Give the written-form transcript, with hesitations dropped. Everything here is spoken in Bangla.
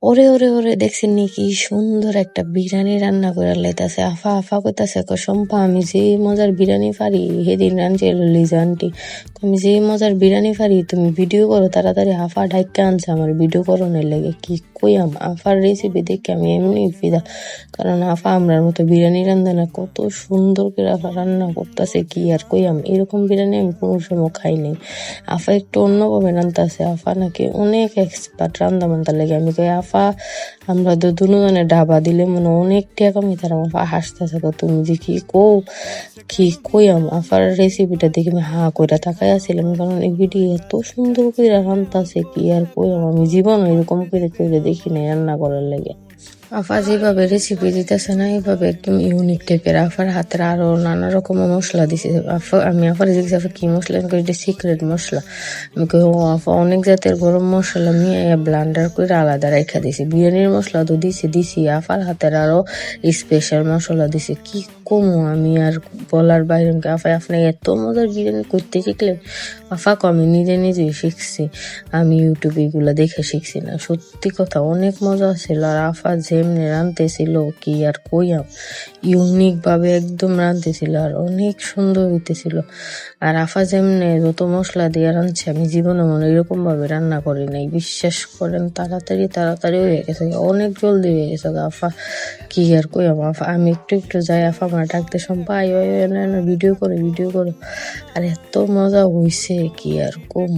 ওরে ওরে ওরে দেখছেন নি কি সুন্দর একটা বিরিয়ানি রান্না করে লাইতাছে। আফা আফা কইতাছে সম্পা আমি যে মজার বিরিয়ানি পারি সেদিন রাঁধছে লিজা আন্টি। আমি যে মজার বিরিয়ানি পারি তুমি ভিডিও করো তাড়াতাড়ি। আফা ডাইকা আনছে আমার ভিডিও করোনের লেগে। কি কইয়াম আফার রেসিপি দেখে আমি এমনি ফিদা, কারণ আফা আমরার মতো বিরিয়ানি রান্ধে না, কত সুন্দর করে আফা রান্না করতেছে। কি আর কইয়াম, এরকম বিরিয়ানি আমি কোনো সময় খাই নাই। আফা একটু অন্যভাবে রান্তাছে। আফা নাকি অনেক এক্সপার্ট রান্না বান্ধার লেগে। আমি কই আফা আমরা তো দুজনে ডাবা দিলে মনে অনেক টাকা কামি। তার আফা হাসতেছে, তুমি যে কি কইয়াম। আফার রেসিপিটা দেখে আমি হা কইরা তাকাই আসছিলাম, কারণ এই ভিডিও এত সুন্দর করে রান্তাছে। কি আর কইয়াম, আমি জীবন এরকম করে দেখি নাই রান্না করার লেগে। আফা যেভাবে রেসিপি দিতেছে না, এইভাবে একদম ইউনিক টাইপের। আফার হাতের আরো নানা রকম মশলা দিছে। আমি আফার জিজ্ঞেস আফা কি মশলা, এটা সিক্রেট মশলা। আমি কই ও আফা অনেক জাতের গরম মশলা নিয়ে ব্লান্ডার করে আলাদা রেখা দিছি। বিরিয়ানির মশলা তো দিছি, আফার হাতের আরো স্পেশাল মশলা দিছে। কি কমু আমি আর বলার বাইরে। আফা আপনি এত মজার বিরিয়ানি করতে শিখলেন? আফা আমি নিজেই শিখছি, আমি ইউটিউবে এগুলা দেখে শিখছি না। সত্যি কথা অনেক মজা ছিল। আর আফা যেমনি রাঁধতেছিল কি আর কইয়াম, ইউনিক ভাবে একদম রাঁধতেছিল আর অনেক সুন্দর হইতেছিল। আর আফা যেমনি যত মশলা দিয়ে রাঁধছে আমি জীবনে মনে এরকম ভাবে রান্না করি নাই। বিশ্বাস করেন তাড়াতাড়ি হয়ে গেছে, অনেক জলদি হয়ে গেছে। আফা কি আর কইয়াম, আফা আমি একটু যাই, আফা আমার ডাকতে সম্পা ভিডিও করো। আর এত মজা হইছে কি আর কম।